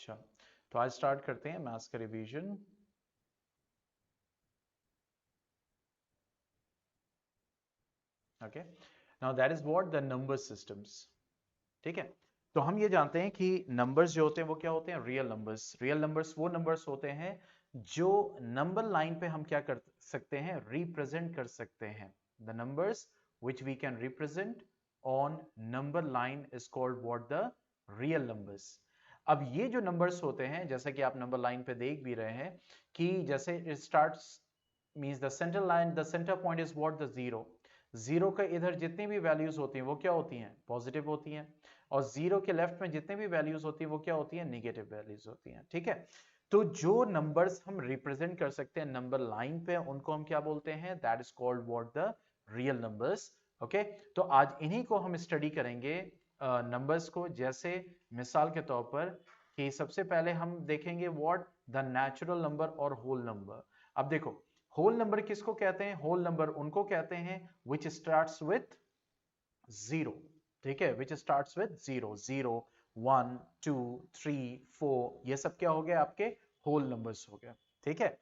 अच्छा, तो आज स्टार्ट करते हैं मैथ्स का revision. Okay, now that is what the number systems. ठीक है, तो हम ये जानते हैं कि नंबर्स जो होते हैं वो क्या होते हैं, रियल नंबर्स। रियल नंबर्स वो नंबर्स होते हैं जो नंबर लाइन पे हम क्या कर सकते हैं, रिप्रेजेंट कर सकते हैं। The numbers which we can represent on number line is called what, the real numbers. अब ये जो नंबर्स होते हैं, जैसा कि आप नंबर लाइन पे देख भी रहे हैं कि जैसे it starts means the centre line, the centre point is what, the zero. Zero के इधर जितनी भी वैल्यूज होती हैं वो क्या होती हैं, पॉजिटिव होती हैं, और जीरो के लेफ्ट में जितने भी वैल्यूज होती हैं वो क्या होती हैं, नेगेटिव वैल्यूज होती हैं। ठीक है, तो जो नंबर्स हम रिप्रेजेंट कर सकते हैं नंबर लाइन पे, उनको हम क्या बोलते हैं, that is called what, the real numbers. Okay, तो आज इन्हीं को हम स्टडी करेंगे नंबर्स को। जैसे मिसाल के तौर पर कि सबसे पहले हम देखेंगे व्हाट द नेचुरल नंबर और होल नंबर। अब देखो, होल नंबर किसको कहते हैं, होल नंबर उनको कहते हैं which starts with zero। ठीक है, which starts with zero, 0 1 2 3 4, ये सब क्या हो गया, आपके होल नंबर्स हो गया। ठीक है,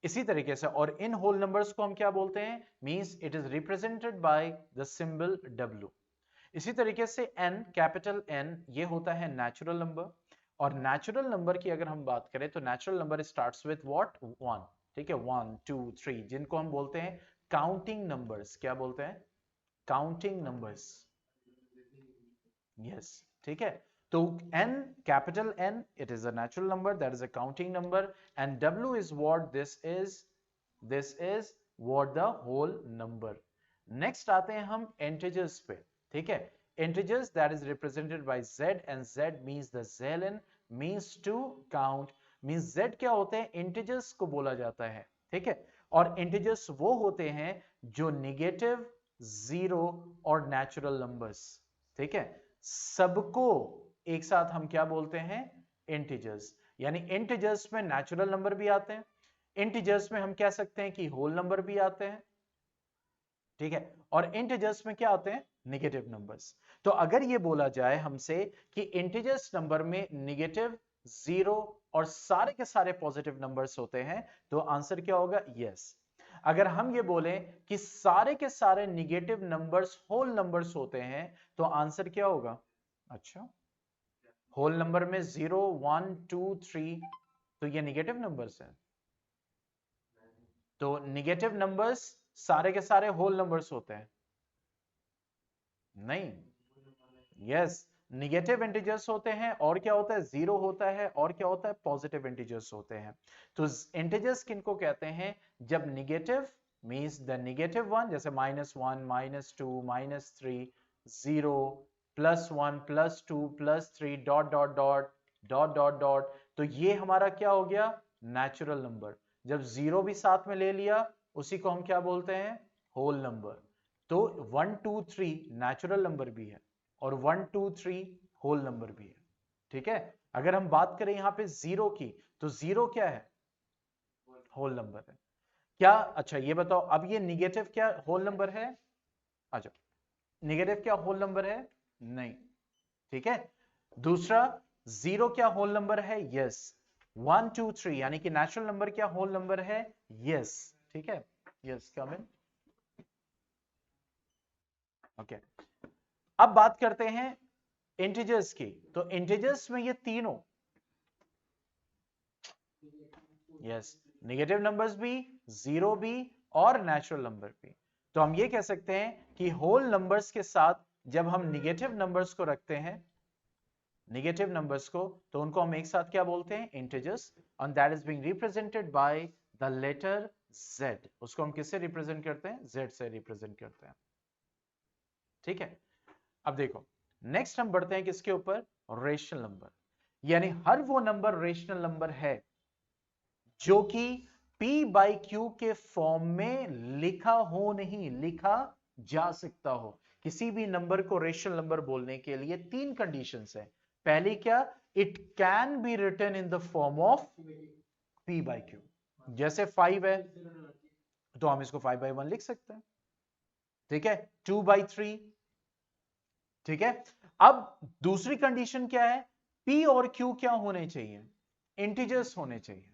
इसी तरीके से और इन होल नंबर्स को हम क्या बोलते हैं, means it is represented by the symbol W। इसी तरीके से n, कैपिटल N, ये होता है नेचुरल नंबर। और नेचुरल नंबर की अगर हम बात करें तो natural number starts with what, 1। ठीक है, 1 2 3, जिनको हम बोलते हैं काउंटिंग नंबर्स। क्या बोलते हैं, काउंटिंग नंबर्स। यस, ठीक है, तो n, capital N, it is a natural number, that is a counting number, and W is what, this is what, the whole number. Next आते हैं हम इंटीजर्स पे। ठीक है, integers that is represented by z, and z means the zln, means to count, means z क्या होते हैं, integers को बोला जाता है। ठीक है, और integers वो होते हैं जो नेगेटिव, जीरो और नेचुरल नंबर्स, ठीक है, सबको एक साथ हम क्या बोलते हैं, इंटीजर्स। यानी इंटीजर्स में नेचुरल नंबर भी आते हैं, इंटीजर्स में हम कह सकते हैं कि होल नंबर भी आते हैं। ठीक है, और इंटीजर्स में क्या आते हैं, नेगेटिव नंबर्स। तो अगर ये बोला जाए हमसे कि इंटीजर्स नंबर में नेगेटिव, जीरो और सारे के सारे पॉजिटिव नंबर्स होते हैं, तो आंसर क्या होगा, यस। अगर हम ये बोलें कि सारे के सारे नेगेटिव नंबर्स होल नंबर्स होते हैं, तो आंसर क्या होगा, अच्छा, होल नंबर में 0 1 2 3, तो ये नेगेटिव नंबर्स हैं। तो नेगेटिव नंबर्स सारे के सारे होल नंबर्स होते हैं, नहीं। यस, निगेटिव इंटीजर्स होते हैं, और क्या होता है, जीरो होता है, और क्या होता है, पॉजिटिव इंटीजर्स होते हैं। तो इंटीजर्स किनको कहते हैं, जब negative means the negative one, जैसे -1 -2 -3 0 +1 +2 +3 dot dot dot dot dot dot, तो ये हमारा क्या हो गया, नेचुरल नंबर। जब जीरो भी साथ में ले लिया, उसी को हम क्या बोलते हैं, होल नंबर। तो 1 2 3 नेचुरल नंबर भी है, और 1 2 3 होल नंबर भी है। ठीक है, अगर हम बात करें यहां पे जीरो की, तो जीरो क्या है, होल नंबर है। क्या, अच्छा ये बताओ, अब ये निगेटिव क्या होल नंबर है, अच्छा, निगेटिव क्या होल नंबर है, नहीं। ठीक है, दूसरा, जीरो क्या होल नंबर है, यस। 1 2 3 यानी कि नेचुरल नंबर क्या होल नंबर है, यस। ठीक है, यस, कम इन। ओके, अब बात करते हैं इंटीजर्स की। तो इंटीजर्स में ये तीनों, यस, नेगेटिव नंबर्स भी, जीरो भी, और नेचुरल नंबर भी। तो हम ये कह सकते हैं कि होल नंबर्स के साथ जब हम नेगेटिव नंबर्स को रखते हैं, नेगेटिव नंबर्स को, तो उनको हम एक साथ क्या बोलते हैं, integers, and that is being represented by the letter z। उसको हम किससे रिप्रेजेंट करते हैं, z से रिप्रेजेंट करते हैं। ठीक है, अब देखो, नेक्स्ट हम बढ़ते हैं किसके ऊपर, रेशनल नंबर। यानी हर वो नंबर रेशनल नंबर है जो कि p बाई क्यू के फॉर्म में लिखा हो, नहीं लिखा जा सकता हो। किसी भी नंबर को रेशनल नंबर बोलने के लिए तीन कंडीशंस हैं। पहली क्या, it can be written in the form of p by Q. जैसे 5 है, तो हम इसको 5/1 लिख सकते हैं। ठीक है, 2/3। ठीक है, अब दूसरी कंडीशन क्या है, P और Q क्या होने चाहिए? इंटीजर्स होने चाहिए।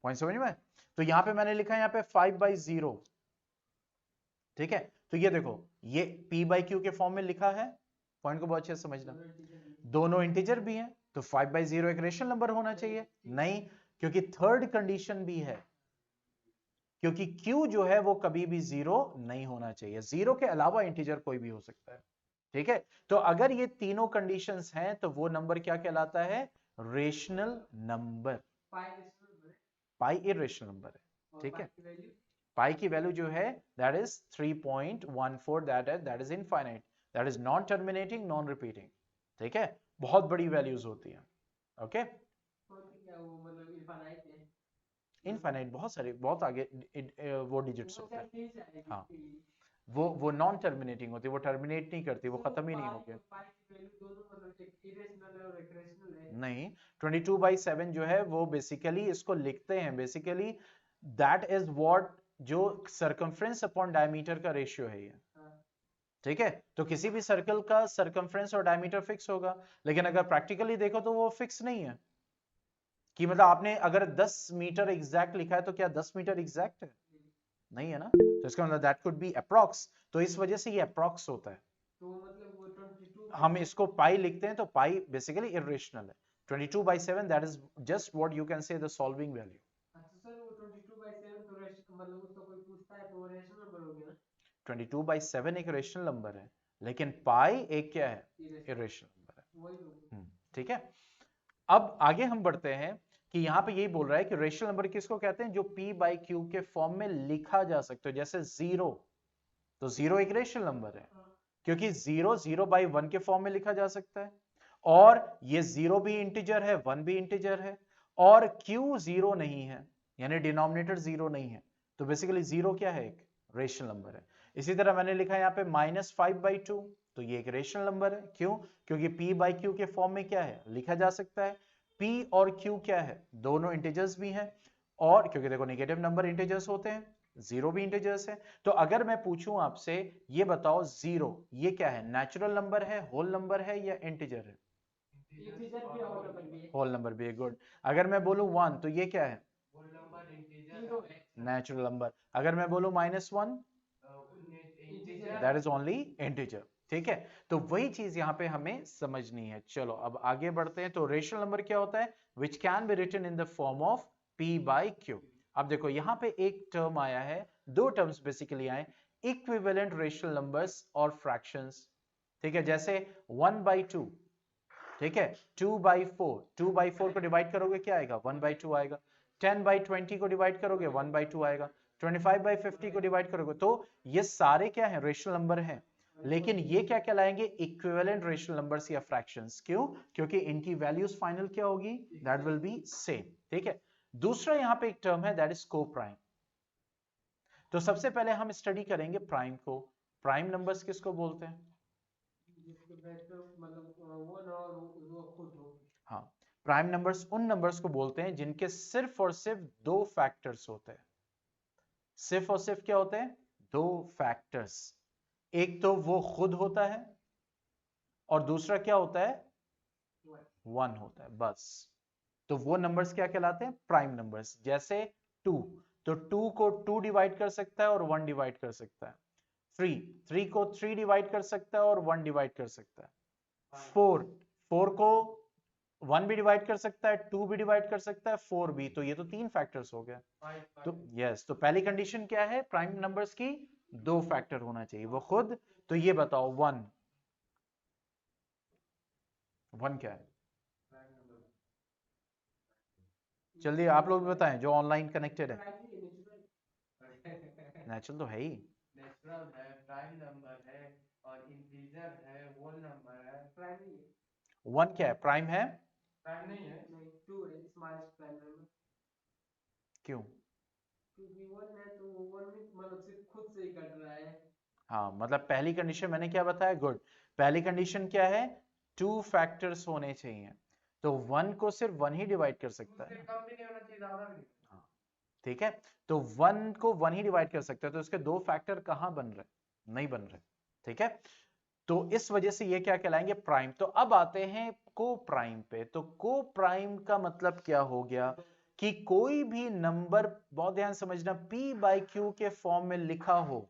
पॉइंट समझ में? तो यहां पे मैंने लिखा है यहां पे 5/0, ठीक है। तो ये देखो, ये P/Q के फॉर्म में लिखा है, पॉइंट को बहुत अच्छे से समझना। दोनों इंटीजर भी हैं, तो 5/0 एक रेशनल नंबर होना चाहिए। नहीं, क्योंकि थर्ड कंडीशन भी है, क्योंकि Q जो है वो कभी भी 0 नहीं होना चाहिए, 0 के अलावा इंटीजर कोई भी हो सकता है, ठीक है। तो अगर ये तीनों कंडीशंस हैं तो वो नंबर क्या कहलाता है? Rational number. Pi irrational number है, ठीक है। पाई की वैल्यू जो है that is 3.14, that is infinite, that is non terminating, non repeating, ठीक है। बहुत बड़ी वैल्यूज होती हैं, ओके। इनफाइनाइट बहुत सारे, बहुत आगे वो डिजिट्स होते हैं, हाँ। वो नॉन टर्मिनेटिंग होती है, वो टर्मिनेट नहीं करती, वो खत्म ही नहीं होगी। नहीं, 22/7 जो है वो बेसिकली इसको लिखते हैं, बेसिकली दैट इज व्हाट, जो सरकमफ्रेंस अपॉन डायमीटर का रेशियो है ये, ठीक है। तो किसी भी सर्कल का सरकमफ्रेंस और डायमीटर फिक्स होगा, लेकिन अगर प्रैक्टिकली देखो तो वो फिक्स नहीं है, कि मतलब आपने अगर 10 मीटर एग्जैक्ट लिखा है तो क्या 10 मीटर एग्जैक्ट है? नहीं है ना, तो इसका मतलब दैट कुड बी अप्रॉक्स, तो इस वजह से ये अप्रॉक्स होता है। तो मतलब वो 22 हम इसको पाई लिखते हैं, तो पाई बेसिकली इरेशनल है। 22/7 that is just what you can say the solving value. अच्छा सर, वो 22/7 तो मतलब उसको कोई पूछता है तो वो रेशनल नंबर हो गया ना? 22/7 एक रेशनल नंबर है, लेकिन पाई एक क्या है? इरेशनल नंबर है, वही। ठीक है। अब आगे हम बढ़ते हैं कि यहां पे यही बोल रहा है कि रेशनल नंबर किसको कहते हैं? जो P/Q के फॉर्म में लिखा जा सकता है, जैसे 0, तो 0 एक रेशनल नंबर है, क्योंकि 0 0/1 के फॉर्म में लिखा जा सकता है, और ये 0 भी इंटीजर है, 1 भी इंटीजर है, और Q 0 नहीं है, यानी डिनोमिनेटर 0 नहीं है, तो बेसिकली 0 क्या है? एक रेशनल नंबर है। इसी तरह मैंने लिखा है यहाँ पे -5/2, तो ये एक रेशनल नंबर है। क्यों? क्योंकि P/Q के फॉर्म में क्या है? लिखा जा सकता है। P और Q क्या है? दोनों इंटीजर्स भी हैं, और क्योंकि देखो नेगेटिव नंबर इंटीजर्स होते हैं, 0 भी इंटीजर्स है। तो अगर मैं पूछूं आपसे, ये बताओ 0 ये क्या है? नेचुरल नंबर है, होल नंबर है, या इंटीजर है? इंटीजर भी, होल नंबर भी है। होल नंबर भी है, गुड। अगर मैं बोलूं 1 तो ये क्या है? होल नंबर, इंटीजर है, नेचुरल नंबर। अगर मैं बोलूं -1, दैट इज ओनली इंटीजर, ठीक है। तो वही चीज यहां पे हमें समझनी है। चलो अब आगे बढ़ते हैं। तो रेशनल नंबर क्या होता है? Which can be written in the form of P/Q। अब देखो यहां पे एक टर्म आया है, दो टर्म्स बेसिकली आए, इक्विवेलेंट रेशनल नंबर्स और फ्रैक्शंस, ठीक है। जैसे 1/2, ठीक है, 2/4, 2/4 को डिवाइड करोगे क्या आएगा? 1/2 आएगा। 10/20 को डिवाइड करोगे 1/2 आएगा। 25/50 को डिवाइड करोगे, तो ये सारे क्या है? रेशनल नंबर हैं, लेकिन ये क्या कहलाएंगे? इक्विवेलेंट रेशनल नंबर्स या फ्रैक्शंस। क्यों? क्योंकि इनकी वैल्यूज फाइनल क्या होगी? दैट विल बी सेम, ठीक है। दूसरा यहां पे एक टर्म है दैट इज कोप्राइम। तो सबसे पहले हम स्टडी करेंगे प्राइम को। प्राइम नंबर्स किसको बोलते हैं? मतलब वो ना वो खुद हो। हाँ, प्राइम नंबर्स उन नंबर्स को बोलते हैं जिनके सिर्फ और सिर्फ दो फैक्टर्स होते हैं। सिर्फ और सिर्फ क्या होते हैं? दो फैक्टर्स। एक तो वो खुद होता है, और दूसरा क्या होता है? 1 होता है, बस। तो वो नंबर्स क्या कहलाते हैं? Prime numbers. जैसे 2, तो 2 को 2 डिवाइड कर सकता है और 1 डिवाइड कर सकता है। 3 को 3 डिवाइड कर सकता है और 1 डिवाइड कर सकता है। 4 को 1 भी डिवाइड कर सकता है, 2 भी डिवाइड कर सकता है, 4 भी। तो ये तो 3 फैक्टर्स हो गए। तो यस, तो पहली कंडीशन क्या है प्राइम नंबर्स की? दो फैक्टर होना चाहिए, वो खुद। तो ये बताओ 1 क्या है? जल्दी आप लोग भी बताएं जो ऑनलाइन कनेक्टेड है। नेचुरल तो है ही, नेचुरल है, प्राइम नंबर है, और इंटीजर है, होल नंबर है। प्राइम नहीं है। 1 क्या है? प्राइम है? प्राइम नहीं है, नहीं 2 है स्मॉलेस्ट प्राइम नंबर। क्यों? क्योंकि 1 है तो 1 में मतलब सिर्फ खुद से ही कट रहा है। हाँ, मतलब पहली कंडीशन मैंने क्या बताया? गुड। पहली कंडीशन क्या है? 2 फैक्टर्स होने चाहिए, तो 1 को सिर्फ 1 ही डिवाइड कर सकता है, कम भी नहीं होना चाहिए, ज्यादा भी नहीं। हाँ, ठीक है। तो 1 को 1 ही डिवाइड कर सकता है, तो इसके दो फैक्टर कहां बन रहे? नहीं बन रहे, ठीक है। तो इस वजह से ये क्या कहलाएंगे, प्राइम। तो अब आते हैं को प्राइम पे। तो को प्राइम का मतलब क्या हो गया कि कोई भी नंबर, बहुत ध्यान समझना, p बाई क्यू के फॉर्म में लिखा हो,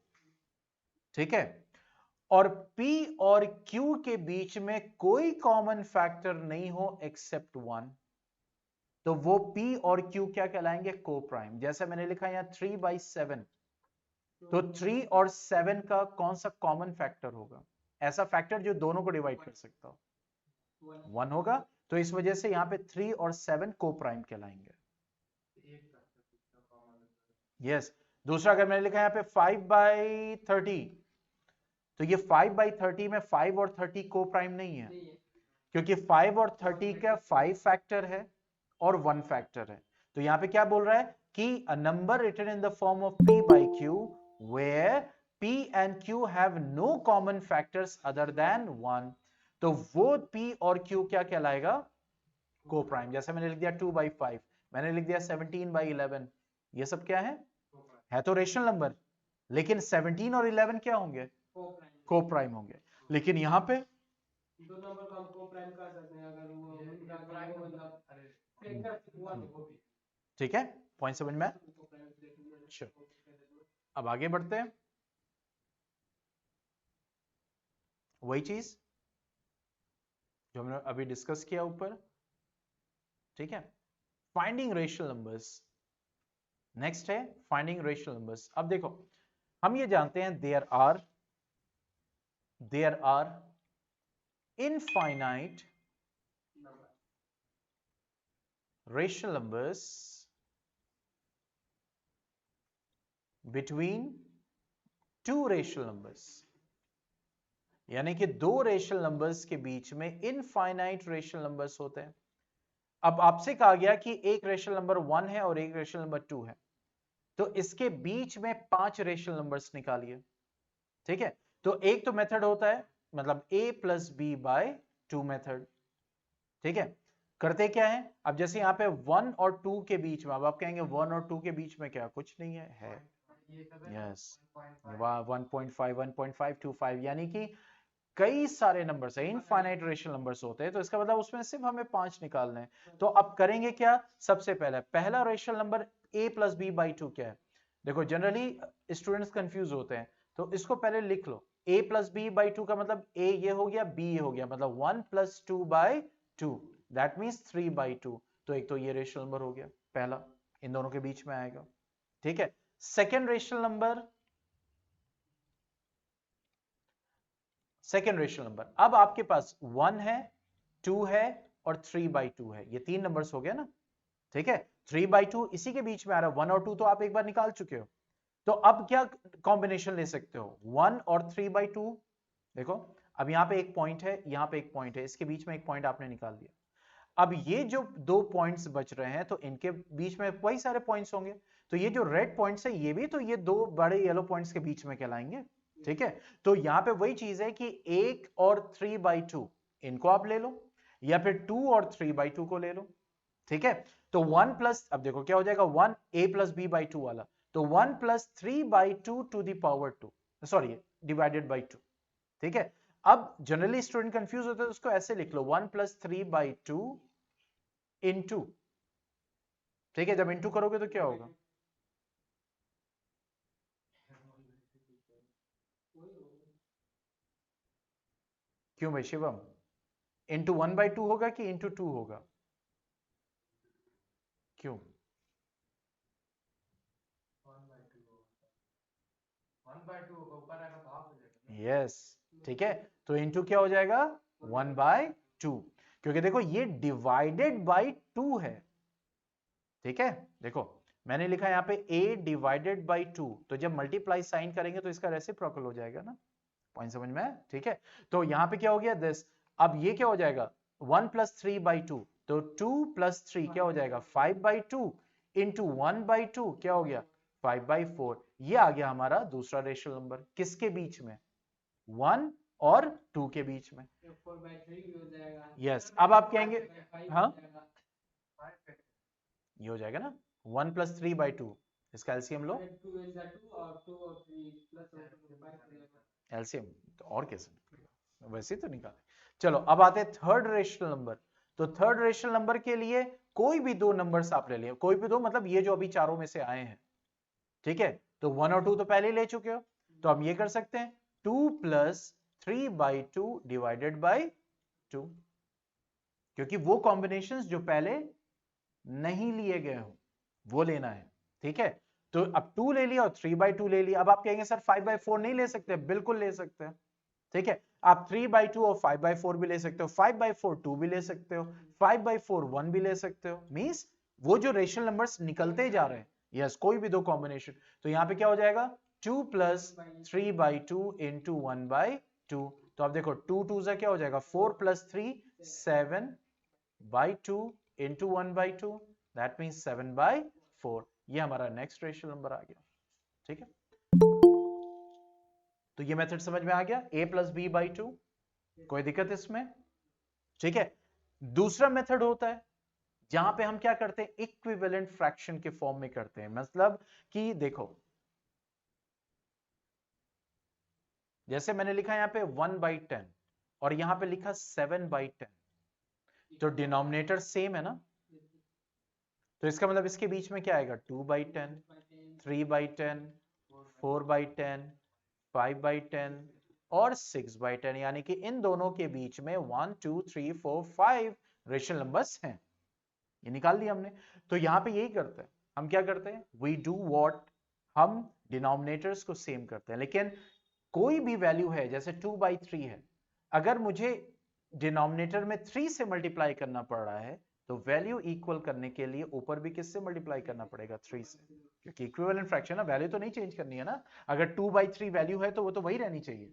ठीक है, और p और q के बीच में कोई कॉमन फैक्टर नहीं हो एक्सेप्ट 1, तो वो p और q क्या कहलाएंगे, को प्राइम। जैसे मैंने लिखा यहां 3/7, तो 3 और 7 का कौन सा कॉमन फैक्टर होगा, ऐसा फैक्टर जो दोनों को डिवाइड कर सकता हो, 1 होगा। तो इस वजह से यहां पे 3 और 7 को प्राइम कहलाएंगे। यस। दूसरा अगर मैंने लिखा यहां पे 5/30, तो ये 5/30 में 5 और 30 को प्राइम नहीं है, क्योंकि 5 और 30 का 5 फैक्टर है और 1 फैक्टर है। तो यहां पे क्या बोल रहा है कि a number written in the form of p by q where p and q have no common factors other than 1, तो वो p और q क्या कहलाएगा, को प्राइम। जैसे मैंने लिख दिया 2/5, मैंने लिख दिया 17/11, ये सब क्या है तो रेशनल नंबर, लेकिन 17 और 11 क्या होंगे, को प्राइम होंगे। लेकिन यहां पे दो नंबर को हम को प्राइम कर सकते हैं अगर वो ठीक है, पॉइंट समझ में। अब आगे बढ़ते हैं, वही चीज जो हमने अभी डिस्कस किया ऊपर, ठीक है, फाइंडिंग रेशनल नंबर्स। नेक्स्ट है फाइंडिंग रेशनल नंबर्स। अब देखो, हम ये जानते हैं there are infinite rational numbers between two rational numbers, यानी कि दो रेशनल नंबर्स के बीच में इनफाइनाइट रेशनल नंबर्स होते हैं। अब आपसे कहा गया कि एक रेशनल नंबर 1 है और एक रेशनल नंबर 2 है, तो इसके बीच में 5 रेशनल नंबर्स निकालिए, ठीक है। तो एक तो मेथड होता है, मतलब a plus B by 2 method, ठीक है। करते क्या है, अब जैसे यहाँ पे 1 और 2 के बीच में, अब आप कहेंगे 1 और 2 के बीच में क्या, कुछ नहीं है यस 1.5 1.525, यानी कि कई सारे नंबर्स है, इनफाइनाइट रेशनल नंबर्स होते हैं, तो इसका मतलब उसमें सिर्फ हमें 5 निकालने हैं। तो अब करेंगे क्या, सबसे पहले पहला rational number a plus B by 2 क्या है। देखो जनरली स्टूडेंट्स कंफ्यूज होते हैं, तो इसको पहले लिख लो, a प्लस बी बाई 2 का मतलब a ये हो गया, b ये हो गया, मतलब 1 प्लस 2 बाई 2, दैट मीन्स 3/2। तो एक तो ये रेशनल नंबर हो गया पहला, इन दोनों के बीच में आएगा, ठीक है। Second rational number, second rational number, अब आपके पास 1 है, 2 है और 3/2 है, ये तीन नंबर्स हो गया ना, ठीक है। 3/2 इसी के बीच में आ रहा है, 1 और 2 तो आप एक बार निकाल चुके हो, तो अब क्या कॉम्बिनेशन ले सकते हो, 1 और 3/2। देखो अब यहां पे एक पॉइंट है, यहां पे एक पॉइंट है, इसके बीच में एक पॉइंट आपने निकाल दिया। अब ये जो दो पॉइंट्स बच रहे हैं, तो इनके बीच में वही सारे पॉइंट्स होंगे, तो ये जो रेड पॉइंट्स है ये भी तो ये दो बड़े येलो पॉइंट्स के बीच में कहलाएंगे, ठीक है। तो यहां पे वही चीज है कि 1 और 3/2 इनको आप ले लो, या फिर 2 और 3/2 को ले लो, ठीक है। तो 1 प्लस, अब देखो क्या हो जाएगा, 1 a प्लस बी बाई 2 वाला, तो 1 plus 3/2 to the power 2, sorry divided by 2, ठीक है। अब जनरली स्टूडेंट कंफ्यूज होते हैं, तो उसको ऐसे लिख लो 1 प्लस 3/2 इनटू, ठीक है, जब इनटू करोगे तो क्या होगा, क्यों भाई शिवम, इंटू 1/2 होगा कि इंटू 2 होगा, क्यों, 1/2 ऊपर आएगा तो हाफ हो जाएगा। यस, ठीक है। तो इंटू क्या हो जाएगा 1/2, क्योंकि देखो ये डिवाइडेड बाई 2 है, ठीक है। देखो मैंने लिखा यहाँ पे a डिवाइडेड बाई 2, तो जब मल्टीप्लाई साइन करेंगे तो इसका रेसिप्रोकल हो जाएगा ना, पॉइंट समझ में है, ठीक है। तो यहाँ पे क्या हो गया दिस, अब ये क्या हो जाएगा 1 प्लस 3/2, तो 2 प्लस 3 क्या हो जाएगा 5/2 इंटू 1/2 क्या हो गया 5/4, ये आ गया हमारा दूसरा रेशनल नंबर, किसके बीच में, 1 और 2 के बीच में, 4/3 भी हो जाएगा। यस। अब आप कहेंगे हाँ ये हो जाएगा ना 1 प्लस 3/2, इसका एलसीएम लो, 2 और 3 प्लस एलसीएम तो और कैसे, वैसे ही तो निकाले। चलो अब आते हैं थर्ड रेशनल नंबर। तो थर्ड रेशनल नंबर के लिए कोई भी दो नंबर्स आप ले लिए, कोई भी दो मतलब ये जो अभी चारों में से आए हैं, ठीक है। तो 1 और 2 तो पहले ही ले चुके हो, तो हम ये कर सकते हैं 2 प्लस 3/2 डिवाइडेड बाई 2, क्योंकि वो कॉम्बिनेशंस जो पहले नहीं लिए गए हो वो लेना है, ठीक है। तो अब 2 ले लिया और 3/2 ले लिया। अब आप कहेंगे सर 5/4 नहीं ले सकते? बिल्कुल ले सकते हैं, ठीक है। आप 3/2 और 5/4 भी ले सकते हो, 5/4 2 भी ले सकते हो, 5/4 1 भी ले सकते हो। मींस वो जो रेशनल नंबर्स निकलते जा रहे हैं, यस, कोई भी दो कॉम्बिनेशन। तो यहां पे क्या हो जाएगा 2 प्लस 3/2 इंटू 1/2। तो आप देखो 2 2 से क्या हो जाएगा 4 प्लस 3 7/2 इंटू 1/2, दैट मीन्स 7/4। ये हमारा नेक्स्ट रेशनल नंबर आ गया, ठीक है। तो ये मेथड समझ में आ गया, a+b/2, कोई दिक्कत इसमें, ठीक है। दूसरा मेथड होता है जहां पे हम क्या करते हैं, इक्विवेलेंट फ्रैक्शन के फॉर्म में करते हैं। मतलब कि देखो जैसे मैंने लिखा यहां पे 1/10 और यहां पे लिखा 7/10, तो डिनोमिनेटर सेम है ना, तो इसका मतलब इसके बीच में क्या आएगा 2/10, 3/10, 4/10, 5/10 और 6/10, यानी कि इन दोनों के बीच में 1 2 3 4 5 रेशनल नंबर्स हैं। ये निकाल दिया हमने। तो यहां पे यही करते हैं, हम क्या करते हैं, वी डू व्हाट, हम डिनोमिनेटर्स को सेम करते हैं। लेकिन कोई भी वैल्यू है, जैसे 2/3 है, अगर मुझे डिनोमिनेटर में 3 से मल्टीप्लाई करना पड़ रहा है, तो वैल्यू इक्वल करने के लिए ऊपर भी किससे मल्टीप्लाई करना पड़ेगा 3 से, क्योंकि इक्विवेलेंट फ्रैक्शन है, वैल्यू तो नहीं चेंज करनी है ना। अगर 2/3 वैल्यू है तो वो तो वही रहनी चाहिए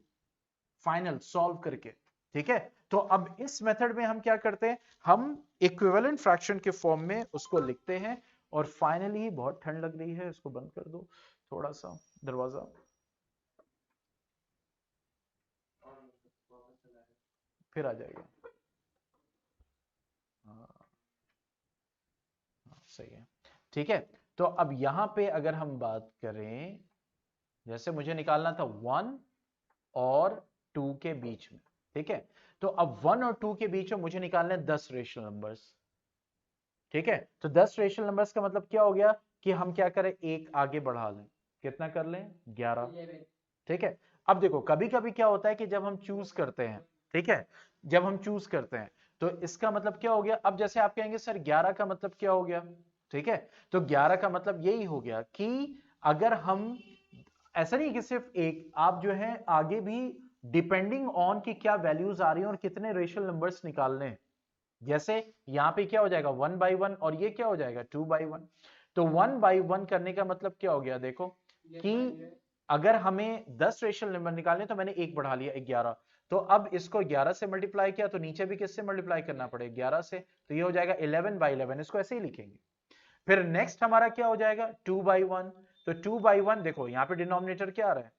फाइनल सॉल्व करके, ठीक है। तो अब इस मेथड में हम क्या करते हैं, हम इक्विवेलेंट फ्रैक्शन के फॉर्म में उसको लिखते हैं। और फाइनली बहुत ठंड लग रही है, इसको बंद कर दो थोड़ा सा दरवाजा, फिर आ जाएगा। हाँ, सही है, ठीक है। तो अब यहां पे अगर हम बात करें, जैसे मुझे निकालना था 1 और 2 के बीच में, ठीक है। तो अब 1 और 2 के बीच में मुझे निकालने 10 रेशनल नंबर्स, ठीक है। तो 10 रेशनल नंबर्स का मतलब क्या हो गया कि हम क्या करें, एक आगे बढ़ा लें, कितना कर लें 11, ठीक है। अब देखो कभी कभी क्या होता है कि जब हम चूज करते हैं, ठीक है, जब हम चूज करते हैं तो इसका मतलब क्या हो गया, अब जैसे आप कहेंगे सर 11 का मतलब क्या हो गया, ठीक है। तो 11 का मतलब यही हो गया कि अगर हम, ऐसा नहीं कि सिर्फ एक, आप जो है आगे भी डिपेंडिंग ऑन कि क्या वैल्यूज आ रही हैं और कितने रेशनल नंबर्स निकालने हैं। जैसे यहां पे क्या हो जाएगा 1/1 और ये क्या हो जाएगा 2/1। तो 1/1 करने का मतलब क्या हो गया, देखो कि अगर हमें 10 रेशनल नंबर निकालने तो मैंने एक बढ़ा लिया 11, तो अब इसको 11 से मल्टीप्लाई किया तो नीचे भी किससे मल्टीप्लाई करना पड़ेगा 11 से, तो ये हो जाएगा 11/11, इसको ऐसे ही लिखेंगे। फिर नेक्स्ट हमारा क्या हो जाएगा 2/1, तो 2/1 देखो यहाँ पे डिनोमिनेटर क्या आ रहा है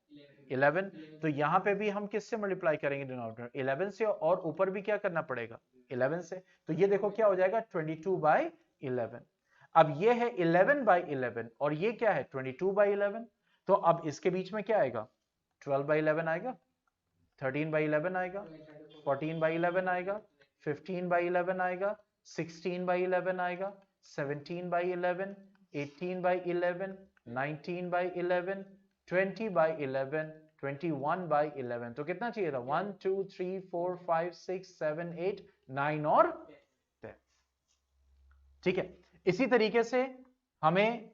11, तो यहाँ पे भी हम किससे मल्टीप्लाई करेंगे डिनोमिनेटर 11 से, और ऊपर भी क्या करना पड़ेगा 11 से, तो ये देखो क्या हो जाएगा 22/11। अब ये है 11/11 और ये क्या है 22/11, तो अब इसके बीच में क्या आएगा 12/11 आएगा, 13/11 आएगा, 14/11 आएगा, 15/11 आएगा, 16/11 आएगा, 17/11, 18/11, 19/11, 20/11, 21/11। तो कितना चाहिए था 1 2 3 4 5 6 7 8 9 और 10, ठीक है। इसी तरीके से हमें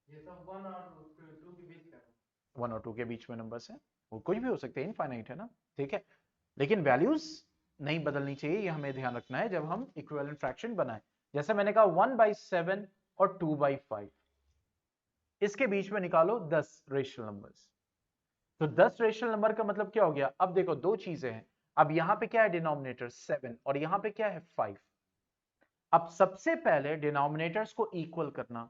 ये सब 1 और 2 के बीच का 1 और 2 के बीच में नंबर्स हैं, वो कुछ भी हो सकते हैं, इनफाइनाइट है ना, ठीक है। लेकिन वैल्यूज नहीं बदलनी चाहिए, ये हमें ध्यान रखना है जब हम इक्विवेलेंट फ्रैक्शन बनाएं। जैसे मैंने कहा 1/7 और 2/5, इसके बीच में निकालो 10 रेशनल नंबर्स। तो 10 रेशनल नंबर का मतलब क्या हो गया, अब देखो दो चीजें हैं, अब यहां पे क्या है डिनोमिनेटर 7 और यहां पे क्या है 5। अब सबसे पहले डिनोमिनेटर्स को इक्वल करना,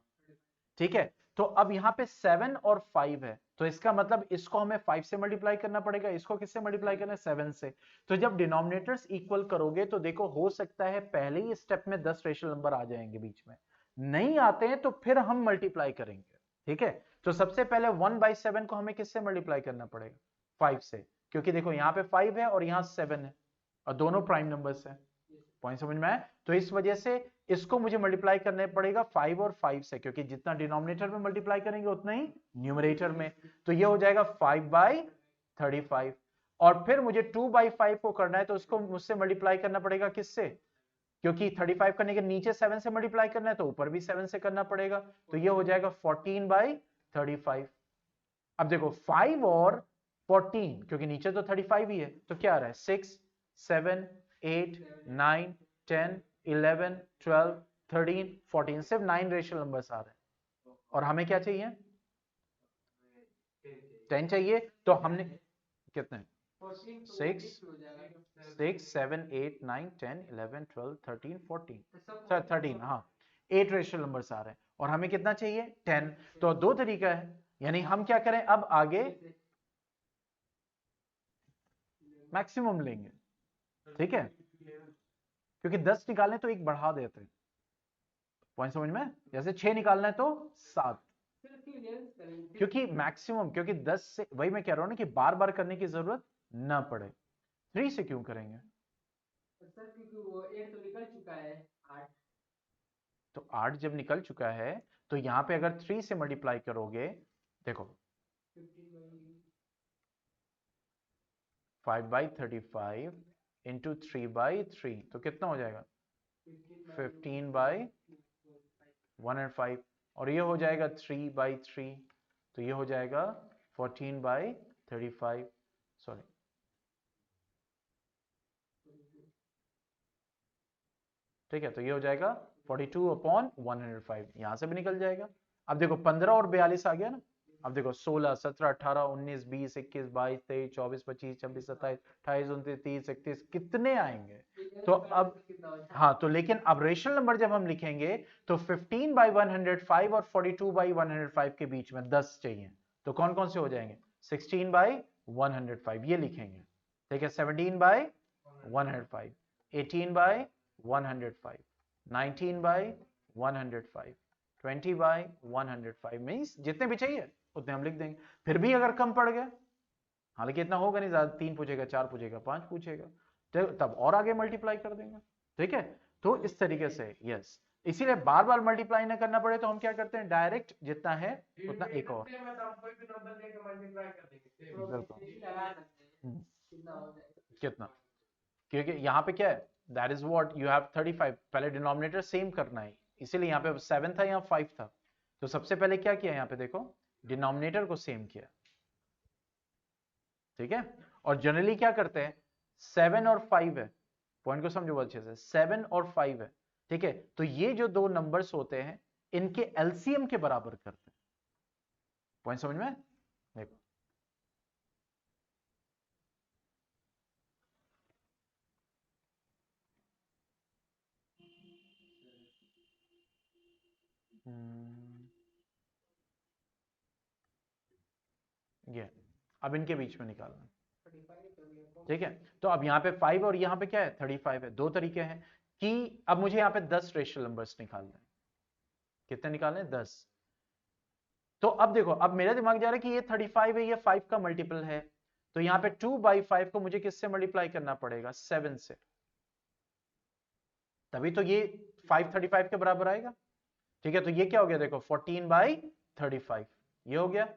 ठीक है। तो अब यहां पे 7 और 5 है, तो इसका मतलब इसको हमें 5 से मल्टीप्लाई करना पड़ेगा, इसको किससे मल्टीप्लाई करना है 7 से। तो जब डिनोमिनेटर्स इक्वल करोगे तो देखो हो सकता है पहले ही स्टेप में 10 रेशनल नंबर आ जाएंगे बीच में, नहीं आते हैं तो फिर हम मल्टीप्लाई करेंगे, ठीक है। तो सबसे पहले 1/7 को हमें किससे मल्टीप्लाई करना पड़ेगा 5 से, क्योंकि देखो यहाँ पे 5 है और यहाँ 7 है और दोनों प्राइम नंबर्स हैं। पॉइंट समझ में आया? तो इस वजह से इसको मुझे मल्टीप्लाई करने पड़ेगा 5 और 5 से, क्योंकि जितना डिनोमिनेटर में मल्टीप्लाई करेंगे उतना ही न्यूमरेटर में। तो ये हो जाएगा 5/35 और फिर मुझे 2/5 को करना है तो उसको मुझसे मल्टीप्लाई करना पड़ेगा किससे? क्योंकि 35 करने के नीचे 7 से मल्टीप्लाई करना है तो ऊपर भी 7 से करना पड़ेगा। तो ये हो जाएगा 14/35। अब देखो 5 और 14, क्योंकि नीचे तो 35 ही है, तो क्या आ रहा है? 6 7 8 9 10 11 12 13 14, सिर्फ 9 रेशनल नंबर्स आ रहे हैं और हमें क्या चाहिए? 10 चाहिए। तो हमने कितने? 6 7 8 9 10 11 12 13 14, 13, हाँ 8 रेशनल नंबर्स आ रहे हैं और हमें कितना चाहिए? 10। तो दो तरीका है, यानी हम क्या करें अब आगे मैक्सिमम लेंगे, ठीक है, क्योंकि 10 निकालने तो एक बढ़ा देते हैं। पॉइंट समझ में? जैसे 6 निकालना है तो 7, क्योंकि मैक्सिमम, क्योंकि 10 से, वही मैं कह रहा हूं ना कि बार बार करने की जरूरत ना पड़े। 3 से क्यों करेंगे? सर क्योंकि वो 8 तो निकल चुका है, 8 तो 8 जब निकल चुका है तो यहां पे अगर 3 से मल्टीप्लाई करोगे, देखो 5/35 इंटू 3/3 तो कितना हो जाएगा? 15/105 और ये हो जाएगा 3/3, तो ये हो जाएगा 14/35, सॉरी ठीक है, तो ये हो जाएगा 42/105, यहां से भी निकल जाएगा। अब देखो 15 और 42 आ गया ना। अब देखो 16 17 18 19 20 21 22 23 24 25 26 27 28 29 30 31 कितने आएंगे? तो अब हाँ, तो लेकिन अब रेशनल नंबर जब हम लिखेंगे तो 15/105 और 42/105 के बीच में 10 चाहिए, तो कौन कौन से हो जाएंगे? 16/105 ये लिखेंगे, ठीक है, 17/105, 18/105, 19/105, 20/105, मीन्स जितने भी चाहिए उतने हम लिख देंगे। फिर भी अगर कम पड़ गया, हालांकि इतना होगा नहीं, ज्यादा 3 पूछेगा 4 पूछेगा 5 पूछेगा, तो तब और आगे मल्टीप्लाई कर देंगे, ठीक है। तो इस तरीके से यस, इसीलिए बार बार मल्टीप्लाई ना करना पड़े तो हम क्या करते हैं, डायरेक्ट जितना है उतना एक और, बिल्कुल कितना, क्योंकि यहाँ पे क्या है, that is what you have 35, पहले डिनोमिनेटर सेम करना है, इसीलिए यहाँ पे 7 था यहाँ 5 था, तो सबसे पहले क्या किया यहाँ पे देखो, डिनोमिनेटर को सेम किया, ठीक है। और जनरली क्या करते हैं, 7 और 5 है, पॉइंट को समझो अच्छे से, 7 और 5 है, ठीक है, तो ये जो दो नंबर्स होते हैं इनके एलसीएम के बराबर करते हैं। पॉइंट समझ में? देखो ये अब इनके बीच में निकालना, ठीक है। तो अब यहाँ पे 5 और यहाँ पे क्या है, 35 है। दो तरीके हैं कि अब मुझे यहाँ पे 10 रेशनल नंबर्स निकालने हैं, कितने निकालने? 10। तो अब देखो, अब मेरा दिमाग जा रहा है कि ये 35 है, ये 5 का मल्टीपल है, तो यहाँ पे 2/5 को मुझे किससे मल्टीप्लाई करना पड़ेगा? 7 से, तभी तो ये 535 के बराबर आएगा, ठीक है। तो ये क्या हो गया देखो, 14/35 ये हो गया,